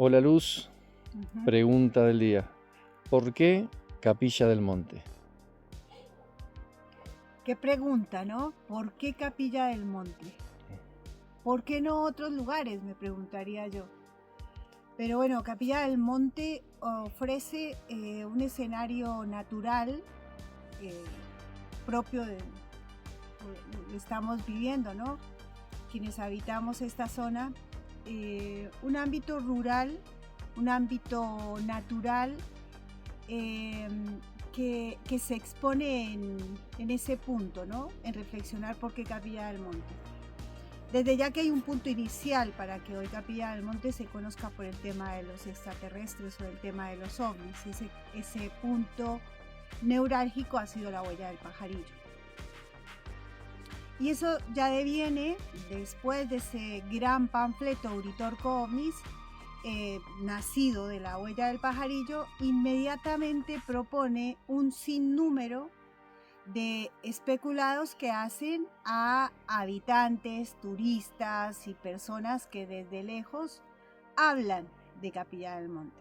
Hola Luz, Ujú. pregunta del día. ¿Por qué Capilla del Monte? Qué pregunta, ¿no? ¿Por qué Capilla del Monte? ¿Por qué no otros lugares? Me preguntaría yo. Pero bueno, Capilla del Monte ofrece un escenario natural eh, propio de lo estamos viviendo, ¿no? Quienes habitamos esta zona, un ámbito rural, un ámbito natural que se expone en ese punto, ¿no? En reflexionar por qué Capilla del Monte. Desde ya que hay un punto inicial para que hoy Capilla del Monte se conozca por el tema de los extraterrestres o el tema de los ovnis. Ese punto neurálgico ha sido la huella del pajarillo. Y eso ya deviene, después de ese gran panfleto Uritorco OVNIS, nacido de la huella del pajarillo, inmediatamente propone un sinnúmero de especulados que hacen a habitantes, turistas y personas que desde lejos hablan de Capilla del Monte.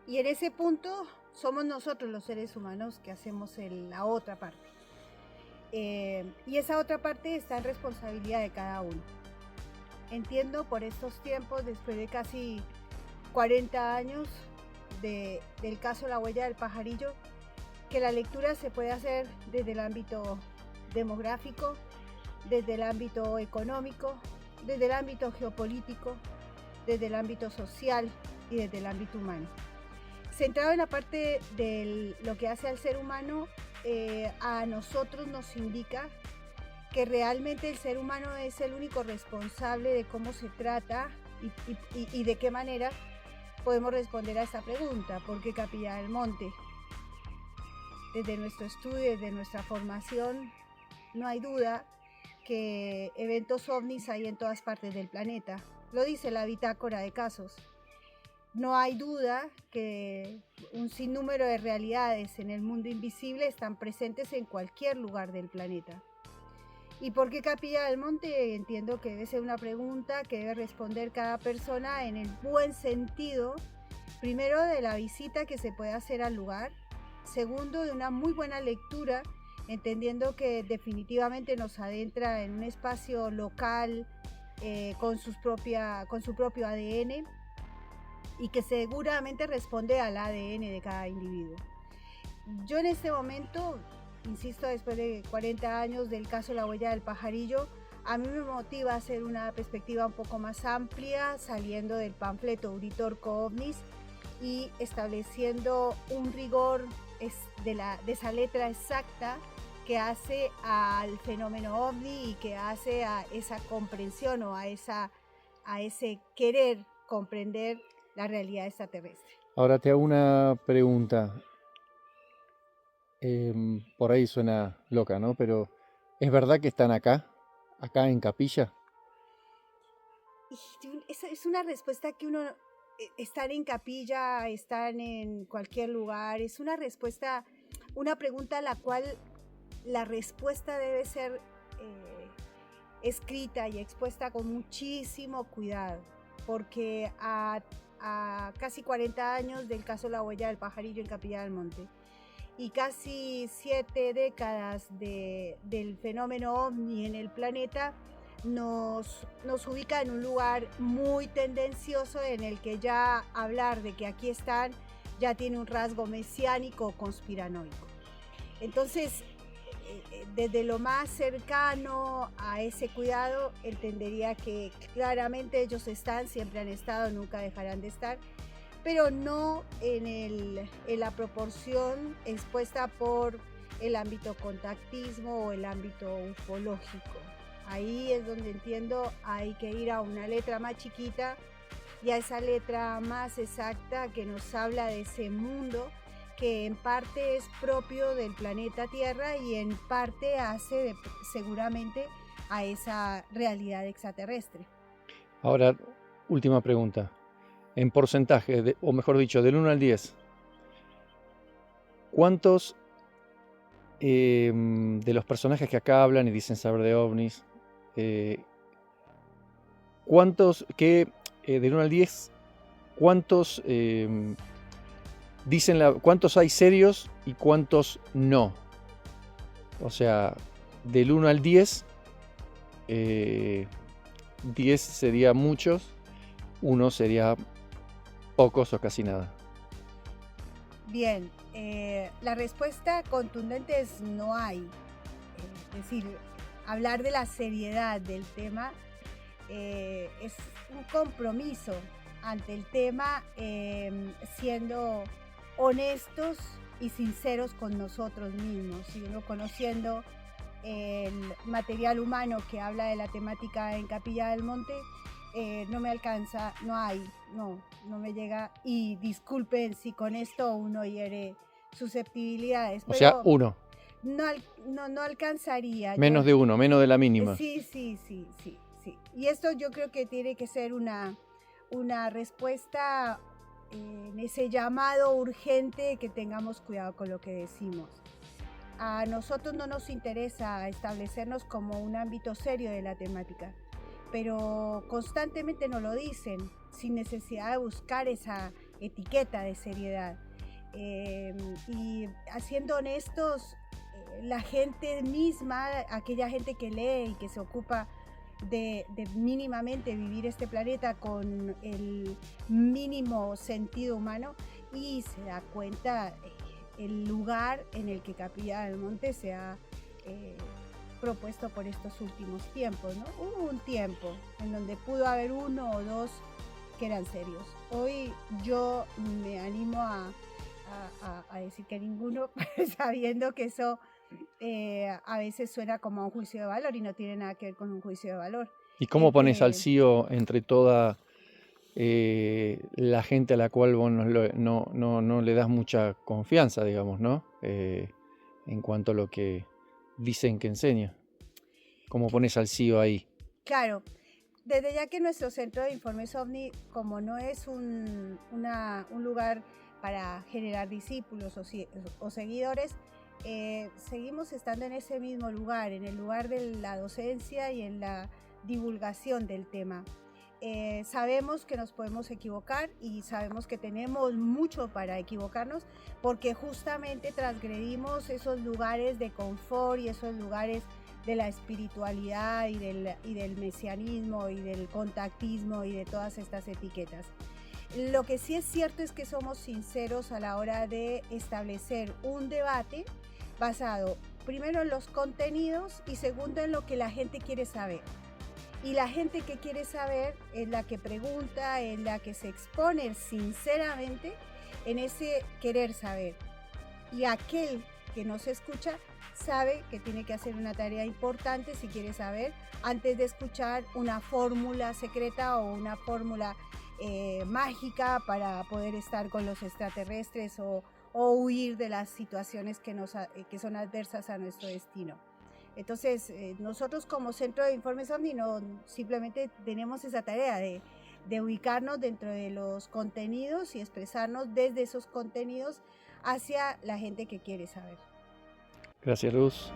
Y en ese punto somos nosotros los seres humanos que hacemos la otra parte. Y esa otra parte está en responsabilidad de cada uno. Entiendo por estos tiempos, después de casi 40 años del caso La Huella del Pajarillo, que la lectura se puede hacer desde el ámbito demográfico, desde el ámbito económico, desde el ámbito geopolítico, desde el ámbito social y desde el ámbito humano. Centrado en la parte de lo que hace al ser humano, a nosotros nos indica que realmente el ser humano es el único responsable de cómo se trata y de qué manera podemos responder a esta pregunta. ¿Por qué Capilla del Monte? Desde nuestro estudio, desde nuestra formación, no hay duda que eventos ovnis hay en todas partes del planeta. Lo dice la bitácora de casos. No hay duda que un sinnúmero de realidades en el mundo invisible están presentes en cualquier lugar del planeta. ¿Y por qué Capilla del Monte? Entiendo que debe ser una pregunta que debe responder cada persona en el buen sentido, primero de la visita que se puede hacer al lugar, segundo de una muy buena lectura, entendiendo que definitivamente nos adentra en un espacio local con su propio ADN y que seguramente responde al ADN de cada individuo. Yo en este momento, insisto, después de 40 años del caso La Huella del Pajarillo, a mí me motiva a hacer una perspectiva un poco más amplia, saliendo del panfleto Uritorco OVNIS y estableciendo un rigor de esa letra exacta que hace al fenómeno OVNI y que hace a esa comprensión o a ese querer comprender la realidad extraterrestre. Ahora te hago una pregunta. Por ahí suena loca, ¿no? Pero ¿es verdad que están acá en Capilla? Esa es una respuesta que uno, están en Capilla, están en cualquier lugar, es una respuesta, una pregunta a la cual la respuesta debe ser escrita y expuesta con muchísimo cuidado, porque a casi 40 años del caso La Huella del Pajarillo en Capilla del Monte y casi 7 décadas del fenómeno OVNI en el planeta, nos ubica en un lugar muy tendencioso en el que ya hablar de que aquí están ya tiene un rasgo mesiánico o conspiranoico. Entonces, desde lo más cercano a ese cuidado, entendería que claramente ellos están, siempre han estado, nunca dejarán de estar, pero no en la proporción expuesta por el ámbito contactismo o el ámbito ufológico. Ahí es donde entiendo hay que ir a una letra más chiquita y a esa letra más exacta que nos habla de ese mundo que en parte es propio del planeta Tierra y en parte hace seguramente a esa realidad extraterrestre. Ahora, última pregunta. En porcentaje, o mejor dicho, del 1 al 10, ¿cuántos de los personajes que acá hablan y dicen saber de ovnis, ¿cuántos del 1 al 10, ¿cuántos cuántos hay serios y cuántos no? O sea, del 1 al 10, 10 sería muchos, 1 sería pocos o casi nada. Bien, la respuesta contundente es no hay. Es decir, hablar de la seriedad del tema es un compromiso ante el tema, siendo honestos y sinceros con nosotros mismos, y uno conociendo el material humano que habla de la temática en Capilla del Monte, no me alcanza, no me llega, y disculpen si con esto uno hiere susceptibilidades, O sea, pero 1, no alcanzaría. menos de 1, menos de la mínima. Sí. Y esto yo creo que tiene que ser una respuesta en ese llamado urgente, que tengamos cuidado con lo que decimos. A nosotros no nos interesa establecernos como un ámbito serio de la temática, pero constantemente nos lo dicen, sin necesidad de buscar esa etiqueta de seriedad. Y siendo honestos, la gente misma, aquella gente que lee y que se ocupa de mínimamente vivir este planeta con el mínimo sentido humano, y se da cuenta el lugar en el que Capilla del Monte se ha propuesto por estos últimos tiempos, ¿no? Hubo un tiempo en donde pudo haber 1 o 2 que eran serios. Hoy yo me animo a decir que ninguno, sabiendo que eso a veces suena como a un juicio de valor, y no tiene nada que ver con un juicio de valor. ¿Y cómo pones al CIO entre toda la gente a la cual vos no le das mucha confianza, digamos, ¿no? En cuanto a lo que dicen que enseña? ¿Cómo pones al CIO ahí? Claro, desde ya que nuestro centro de informes OVNI, como no es un lugar para generar discípulos o seguidores, seguimos estando en ese mismo lugar, en el lugar de la docencia y en la divulgación del tema. Sabemos que nos podemos equivocar, y sabemos que tenemos mucho para equivocarnos, porque justamente transgredimos esos lugares de confort y esos lugares de la espiritualidad y del mesianismo y del contactismo y de todas estas etiquetas. Lo que sí es cierto es que somos sinceros a la hora de establecer un debate basado primero en los contenidos y segundo en lo que la gente quiere saber. Y la gente que quiere saber es la que pregunta, es la que se expone sinceramente en ese querer saber. Y aquel que no se escucha sabe que tiene que hacer una tarea importante si quiere saber, antes de escuchar una fórmula secreta o una fórmula mágica para poder estar con los extraterrestres o huir de las situaciones que son adversas a nuestro destino. Entonces, nosotros como Centro de Informes OVNI no simplemente tenemos esa tarea de ubicarnos dentro de los contenidos y expresarnos desde esos contenidos hacia la gente que quiere saber. Gracias, Luz.